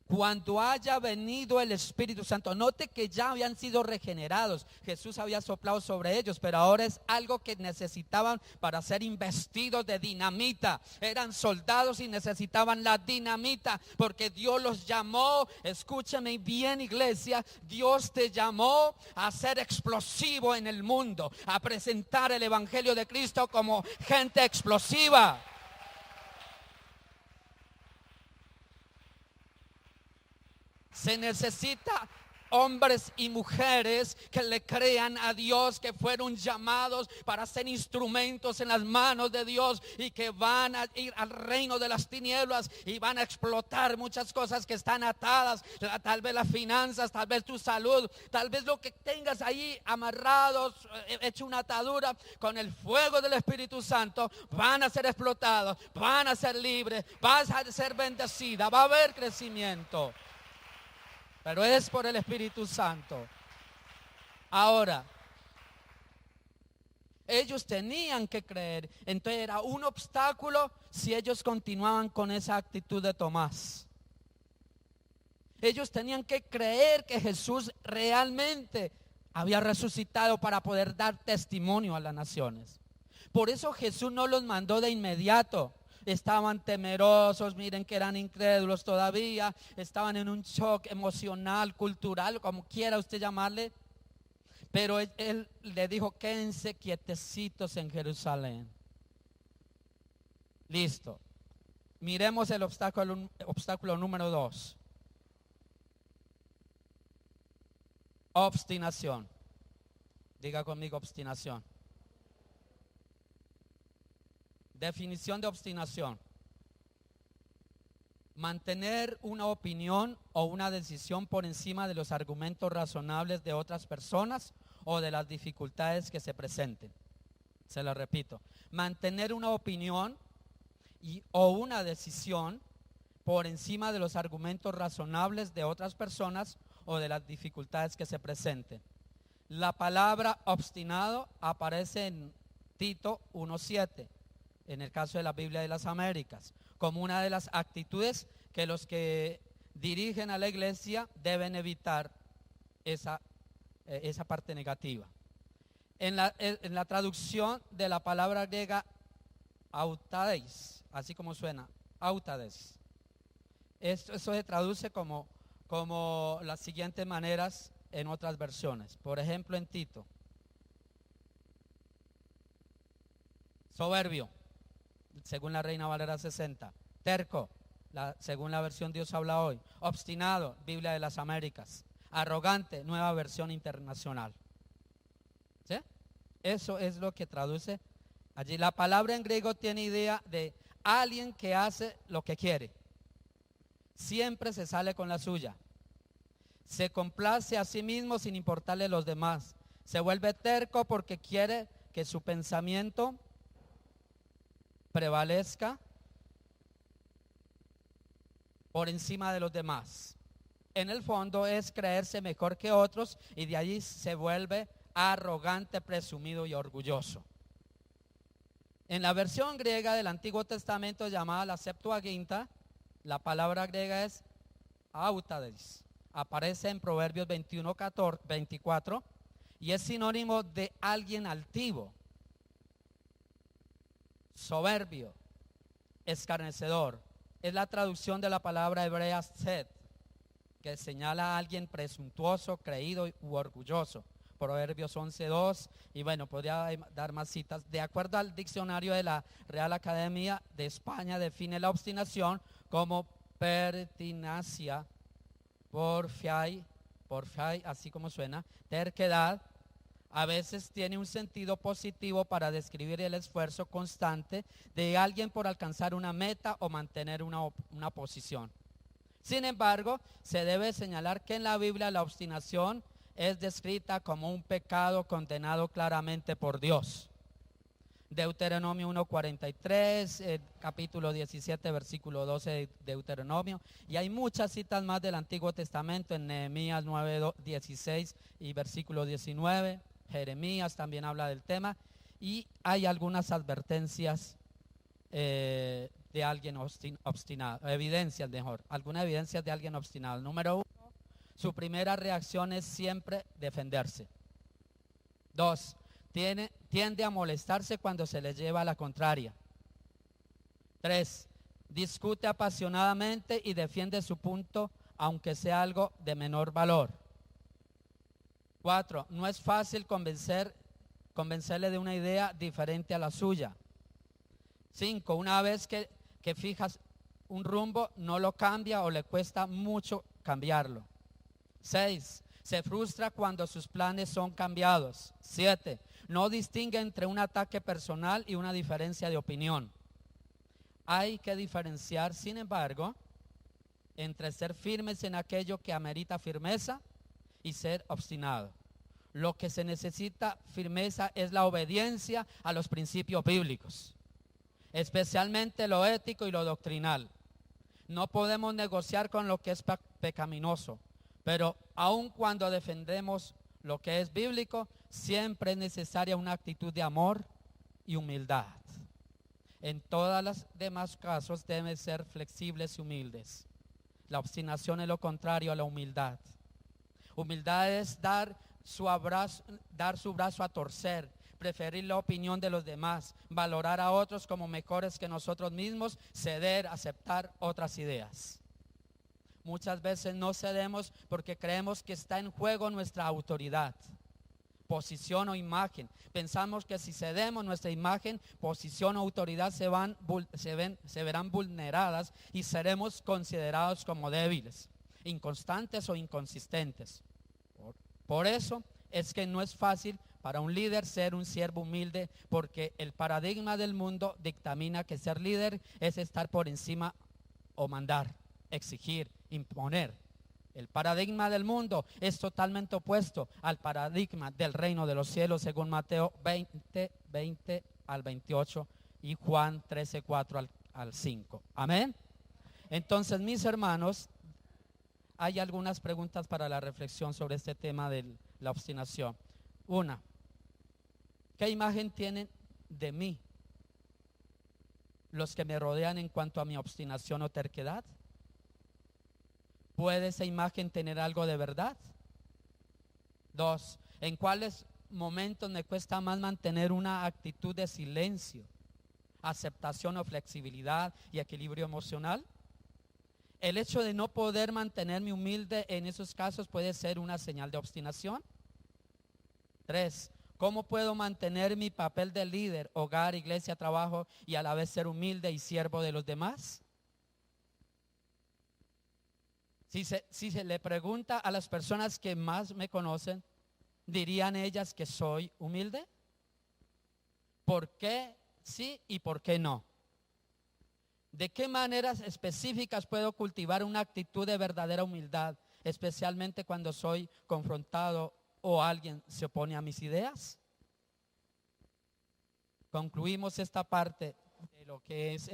Speaker 4: Cuando haya venido el Espíritu Santo. Note que ya habían sido regenerados. Jesús había soplado sobre ellos, pero ahora es algo que necesitaban para ser investidos de dinamita. Eran soldados y necesitaban la dinamita, porque Dios los llamó. Escúchame bien, iglesia. Dios te llamó a ser explosivo en el mundo, a presentar el Evangelio de Cristo como gente explosiva. Se necesita hombres y mujeres que le crean a Dios, que fueron llamados para ser instrumentos en las manos de Dios y que van a ir al reino de las tinieblas y van a explotar muchas cosas que están atadas, tal vez las finanzas, tal vez tu salud, tal vez lo que tengas ahí amarrados, hecho una atadura. Con el fuego del Espíritu Santo van a ser explotados, van a ser libres, vas a ser bendecida, va a haber crecimiento. Pero es por el Espíritu Santo. Ahora, ellos tenían que creer. Entonces era un obstáculo si ellos continuaban con esa actitud de Tomás. Ellos tenían que creer que Jesús realmente había resucitado para poder dar testimonio a las naciones. Por eso Jesús no los mandó de inmediato. Estaban temerosos, miren que eran incrédulos todavía, estaban en un shock emocional, cultural, como quiera usted llamarle. Pero él le dijo, quédense quietecitos en Jerusalén. Listo. Miremos el obstáculo número 2. Obstinación. Diga conmigo, obstinación. Definición de obstinación: mantener una opinión o una decisión por encima de los argumentos razonables de otras personas o de las dificultades que se presenten. Se lo repito: mantener una opinión o una decisión por encima de los argumentos razonables de otras personas o de las dificultades que se presenten. La palabra obstinado aparece en Tito 1:7. En el caso de la Biblia de las Américas, como una de las actitudes que los que dirigen a la iglesia deben evitar esa parte negativa. En la traducción de la palabra griega autades, así como suena, autades, eso se traduce como las siguientes maneras en otras versiones. Por ejemplo, en Tito: soberbio, según la Reina Valera 60. Terco, según la versión Dios habla hoy. Obstinado, Biblia de las Américas. Arrogante, Nueva Versión Internacional. ¿Sí? Eso es lo que traduce allí. La palabra en griego tiene idea de alguien que hace lo que quiere. Siempre se sale con la suya. Se complace a sí mismo sin importarle a los demás. Se vuelve terco porque quiere que su pensamiento prevalezca por encima de los demás. En el fondo es creerse mejor que otros y de allí se vuelve arrogante, presumido y orgulloso. En la versión griega del Antiguo Testamento llamada la Septuaginta, la palabra griega es autades. Aparece en Proverbios 21:24 y es sinónimo de alguien altivo, soberbio, escarnecedor. Es la traducción de la palabra hebrea sed, que señala a alguien presuntuoso, creído u orgulloso. Proverbios 11:2, y bueno, podría dar más citas. De acuerdo al diccionario de la Real Academia de España, define la obstinación como pertinacia, porfiai, así como suena, terquedad. A veces tiene un sentido positivo para describir el esfuerzo constante de alguien por alcanzar una meta o mantener una posición. Sin embargo, se debe señalar que en la Biblia la obstinación es descrita como un pecado condenado claramente por Dios. Deuteronomio 1:43, capítulo 17, versículo 12 de Deuteronomio, y hay muchas citas más del Antiguo Testamento en Nehemías 9:16 y versículo 19, Jeremías también habla del tema, y hay algunas advertencias de alguien obstinado, algunas evidencias de alguien obstinado. Número 1, su primera reacción es siempre defenderse. 2, tiende a molestarse cuando se le lleva a la contraria. 3, discute apasionadamente y defiende su punto aunque sea algo de menor valor. 4, no es fácil convencerle de una idea diferente a la suya. 5, una vez que fijas un rumbo, no lo cambia o le cuesta mucho cambiarlo. 6, se frustra cuando sus planes son cambiados. 7, no distingue entre un ataque personal y una diferencia de opinión. Hay que diferenciar, sin embargo, entre ser firmes en aquello que amerita firmeza y ser obstinado. Lo que se necesita firmeza es la obediencia a los principios bíblicos, especialmente lo ético y lo doctrinal. No podemos negociar con lo que es pecaminoso, pero aun cuando defendemos lo que es bíblico, siempre es necesaria una actitud de amor y humildad. En todos los demás casos deben ser flexibles y humildes. La obstinación es lo contrario a la humildad. Humildad es dar su brazo a torcer, preferir la opinión de los demás, valorar a otros como mejores que nosotros mismos, ceder, aceptar otras ideas. Muchas veces no cedemos porque creemos que está en juego nuestra autoridad, posición o imagen. Pensamos que si cedemos nuestra imagen, posición o autoridad se verán vulneradas y seremos considerados como débiles, inconstantes o inconsistentes. Por eso es que no es fácil para un líder ser un siervo humilde, porque el paradigma del mundo dictamina que ser líder es estar por encima o mandar, exigir, imponer. El paradigma del mundo es totalmente opuesto al paradigma del reino de los cielos, según Mateo 20 al 28 y Juan 13, 4 al 5. Amén. Entonces, mis hermanos, hay algunas preguntas para la reflexión sobre este tema de la obstinación. Una, ¿qué imagen tienen de mí los que me rodean en cuanto a mi obstinación o terquedad? ¿Puede esa imagen tener algo de verdad? 2, ¿en cuáles momentos me cuesta más mantener una actitud de silencio, aceptación o flexibilidad y equilibrio emocional? El hecho de no poder mantenerme humilde en esos casos puede ser una señal de obstinación. 3, ¿cómo puedo mantener mi papel de líder, hogar, iglesia, trabajo y a la vez ser humilde y siervo de los demás? Si se le pregunta a las personas que más me conocen, ¿dirían ellas que soy humilde? ¿Por qué sí y por qué no? ¿De qué maneras específicas puedo cultivar una actitud de verdadera humildad, especialmente cuando soy confrontado ¿O alguien se opone a mis ideas? Concluimos esta parte de lo que es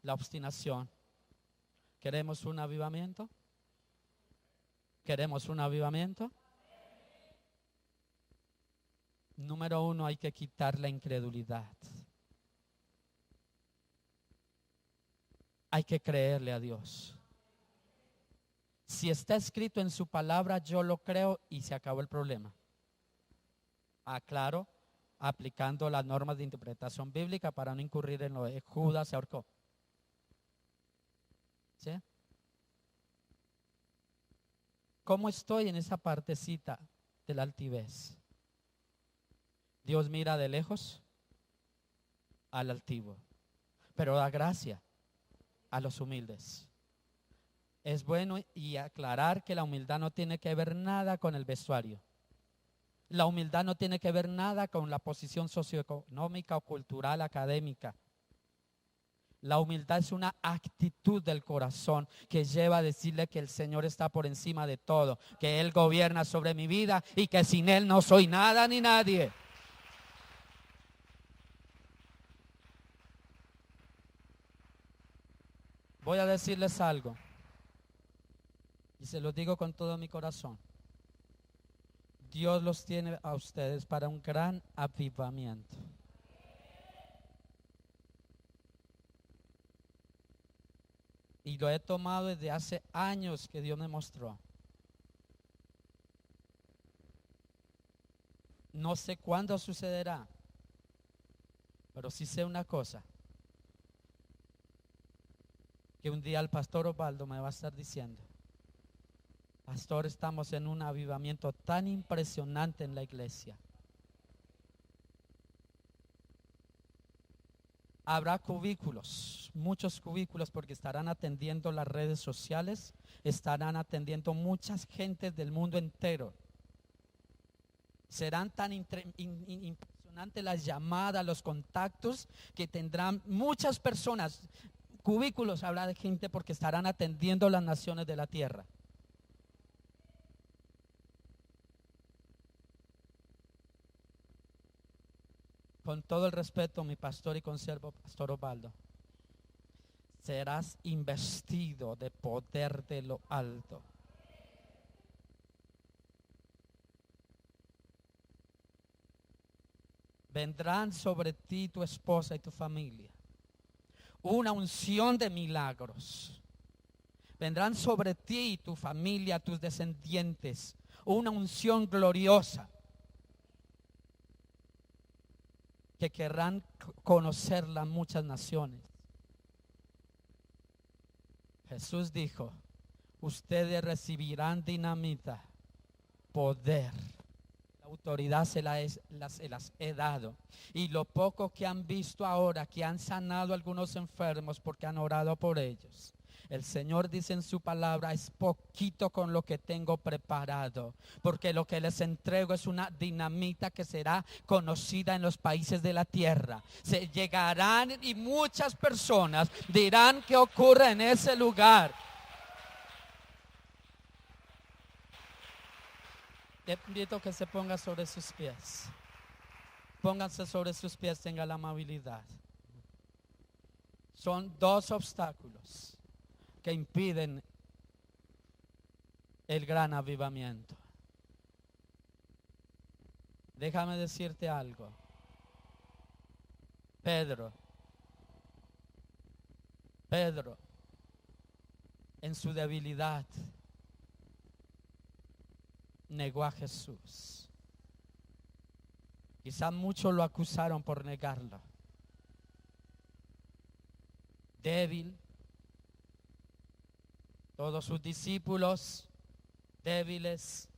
Speaker 4: la obstinación. ¿Queremos un avivamiento? ¿Queremos un avivamiento? Número 1, hay que quitar la incredulidad. Hay que creerle a Dios. Si está escrito en su palabra, yo lo creo y se acabó el problema. Aclaro, aplicando las normas de interpretación bíblica para no incurrir en lo de Judas se ahorcó. ¿Sí? ¿Cómo estoy en esa partecita de la altivez? Dios mira de lejos al altivo, pero da gracia a los humildes. Es bueno y aclarar que la humildad no tiene que ver nada con el vestuario. La humildad no tiene que ver nada con la posición socioeconómica o cultural académica. La humildad es una actitud del corazón que lleva a decirle que el Señor está por encima de todo, que Él gobierna sobre mi vida y que sin Él no soy nada ni nadie. Voy a decirles algo y se lo digo con todo mi corazón. Dios los tiene a ustedes para un gran avivamiento. Y lo he tomado desde hace años que Dios me mostró. No sé cuándo sucederá, pero sí sé una cosa, que un día el pastor Osvaldo me va a estar diciendo: pastor, estamos en un avivamiento tan impresionante en la iglesia. Habrá cubículos, muchos cubículos, porque estarán atendiendo las redes sociales, estarán atendiendo muchas gentes del mundo entero. Serán tan impresionantes las llamadas, los contactos, que tendrán muchas personas. Cubículos habrá de gente porque estarán atendiendo las naciones de la tierra. Con todo el respeto, mi pastor y consiervo, pastor Osvaldo, serás investido de poder de lo alto. Vendrán sobre ti tu esposa y tu familia una unción de milagros. Vendrán sobre ti y tu familia, tus descendientes, una unción gloriosa que querrán conocerla muchas naciones. Jesús dijo: ustedes recibirán dinamita, poder. La autoridad se las he dado. Y lo poco que han visto ahora, que han sanado a algunos enfermos porque han orado por ellos, el Señor dice en su palabra: es poquito con lo que tengo preparado, porque lo que les entrego es una dinamita que será conocida en los países de la tierra. Se llegarán y muchas personas dirán qué ocurre en ese lugar. Le invito a que se ponga sobre sus pies. Pónganse sobre sus pies, tenga la amabilidad. Son dos obstáculos que impiden el gran avivamiento. Déjame decirte algo. Pedro, en su debilidad, negó a Jesús. Quizá muchos lo acusaron por negarlo. Débil. Todos sus discípulos débiles,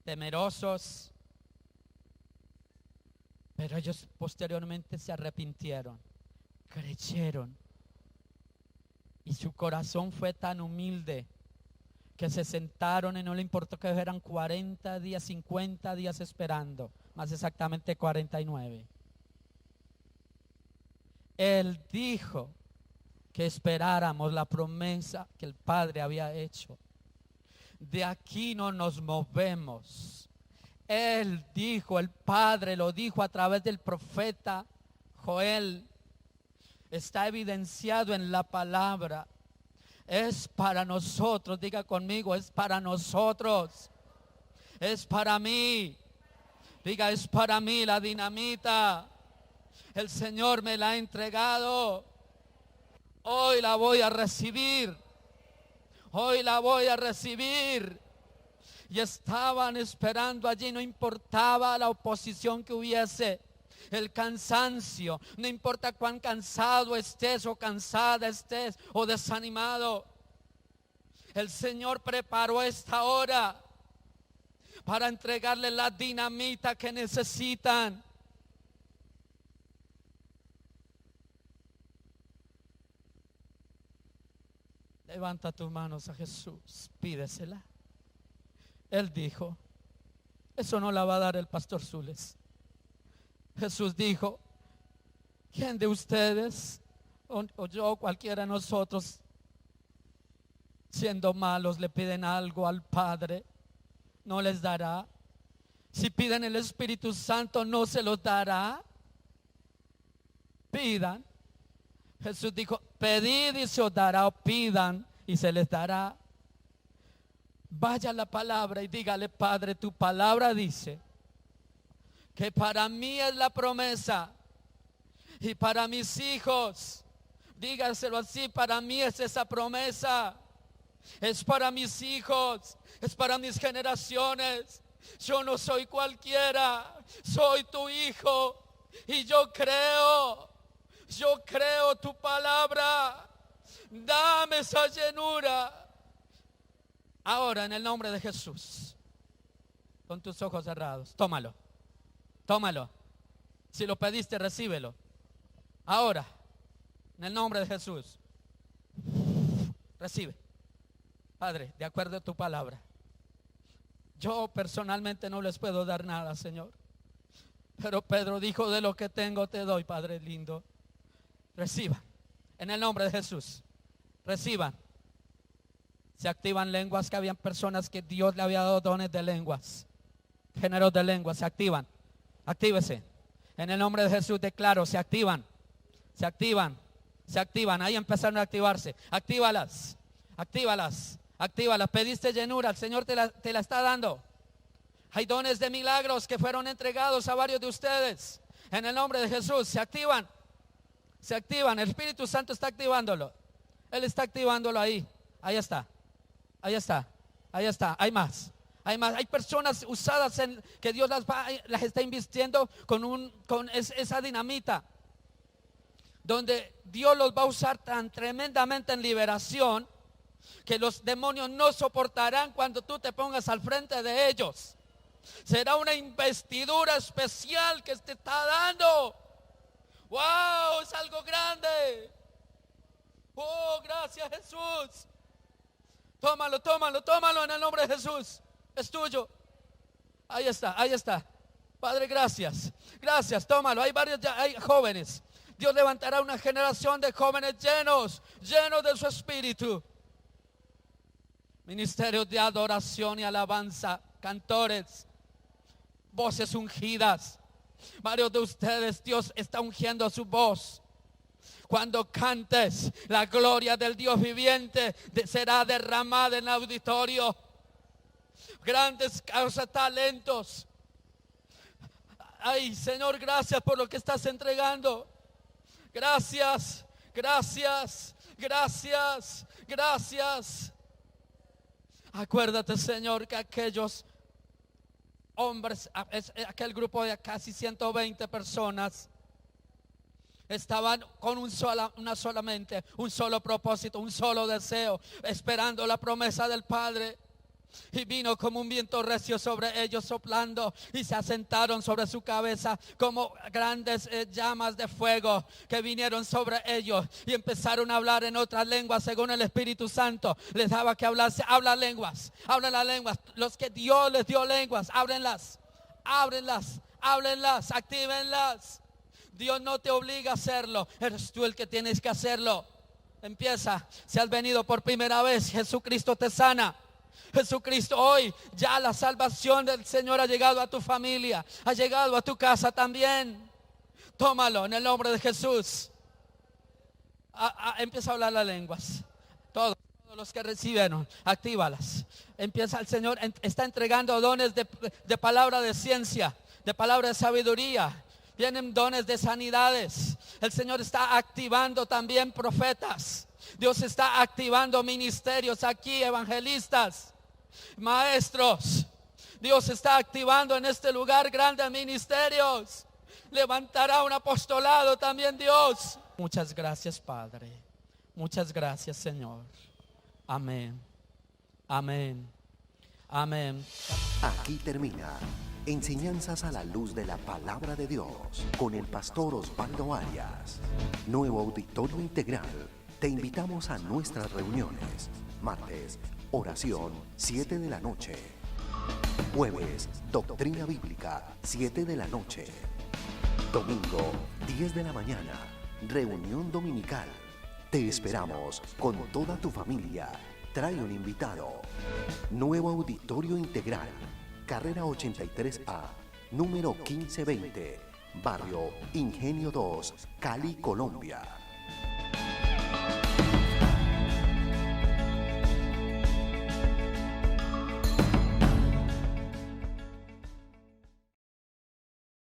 Speaker 4: temerosos. Pero ellos posteriormente se arrepintieron, creyeron. Y su corazón fue tan humilde que se sentaron y no le importó que eran 40 días, 50 días esperando, más exactamente 49. Él dijo que esperáramos la promesa que el Padre había hecho. De aquí no nos movemos. Él dijo, el Padre lo dijo a través del profeta Joel. Está evidenciado en la palabra. Es para nosotros, diga conmigo, es para nosotros. Es para mí. Diga, es para mí la dinamita. El Señor me la ha entregado. Hoy la voy a recibir. Hoy la voy a recibir. Y estaban esperando allí, no importaba la oposición que hubiese, el cansancio, no importa cuán cansado estés o cansada estés o desanimado. El Señor preparó esta hora para entregarle la dinamita que necesitan. Levanta tus manos a Jesús, pídesela. Él dijo, eso no la va a dar el pastor Zules. Jesús dijo, ¿quién de ustedes o yo o cualquiera de nosotros, siendo malos, le piden algo al Padre, no les dará? Si piden el Espíritu Santo, no se los dará. Pidan. Jesús dijo, pedid y se os dará, o pidan y se les dará. Vaya a la palabra y dígale, Padre, tu palabra dice que para mí es la promesa y para mis hijos, dígaselo así, para mí es esa promesa, es para mis hijos, es para mis generaciones. Yo no soy cualquiera, soy tu hijo y yo creo tu palabra. Dame esa llenura. Ahora, en el nombre de Jesús, con tus ojos cerrados, tómalo. Si lo pediste, recíbelo. Ahora, en el nombre de Jesús, recibe. Padre, de acuerdo a tu palabra, yo personalmente no les puedo dar nada, Señor, pero Pedro dijo, de lo que tengo te doy, Padre lindo. Reciban, en el nombre de Jesús, reciban. Se activan lenguas, que habían personas que Dios le había dado dones de lenguas, géneros de lenguas, se activan. Actívese. En el nombre de Jesús declaro, se activan. Ahí empezaron a activarse. Actívalas. Pediste llenura, el Señor te la está dando. Hay dones de milagros que fueron entregados a varios de ustedes. En el nombre de Jesús, se activan. El Espíritu Santo está activándolo. Él está activándolo ahí. Ahí está. Hay más. Hay personas usadas que Dios las está invirtiendo con esa dinamita, donde Dios los va a usar tan tremendamente en liberación que los demonios no soportarán cuando tú te pongas al frente de ellos. Será una investidura especial que te está dando. ¡Wow! Es algo grande. ¡Oh, gracias, Jesús! Tómalo en el nombre de Jesús. Es tuyo. Ahí está. Padre, gracias, tómalo. Hay jóvenes. Dios levantará una generación de jóvenes llenos de su espíritu. Ministerios de adoración y alabanza, cantores, voces ungidas. Varios de ustedes, Dios está ungiendo su voz. Cuando cantes, la gloria del Dios viviente será derramada en el auditorio. Grandes talentos. Ay, Señor, gracias por lo que estás entregando. Gracias. Acuérdate, Señor, que aquellos hombres, aquel grupo de casi 120 personas, estaban con un solo propósito, un solo deseo, esperando la promesa del Padre. Y vino como un viento recio sobre ellos soplando, y se asentaron sobre su cabeza como grandes llamas de fuego que vinieron sobre ellos, y empezaron a hablar en otras lenguas según el Espíritu Santo les daba que hablarse. Hablan las lenguas. Los que Dios les dio lenguas, ábrenlas, actívenlas. Dios no te obliga a hacerlo, eres tú el que tienes que hacerlo. Empieza. Si has venido por primera vez, Jesucristo te sana. Jesucristo, hoy ya la salvación del Señor ha llegado a tu familia, ha llegado a tu casa también. Tómalo en el nombre de Jesús. Empieza a hablar las lenguas. Todos los que recibieron, actívalas. Empieza, el Señor está entregando dones de palabra de ciencia, de palabra de sabiduría. Vienen dones de sanidades. El Señor está activando también profetas. Dios está activando ministerios aquí, evangelistas, maestros. Dios está activando en este lugar grandes ministerios. Levantará un apostolado también Dios. Muchas gracias, Padre. Muchas gracias, Señor. Amén. Amén. Amén.
Speaker 1: Aquí termina Enseñanzas a la Luz de la Palabra de Dios con el pastor Osvaldo Arias. Nuevo Auditorio Integral. Te invitamos a nuestras reuniones. Martes, oración, 7 de la noche. Jueves, doctrina bíblica, 7 de la noche. Domingo, 10 de la mañana, reunión dominical. Te esperamos con toda tu familia. Trae un invitado. Nuevo Auditorio Integral, carrera 83A, número 1520, barrio Ingenio 2, Cali, Colombia.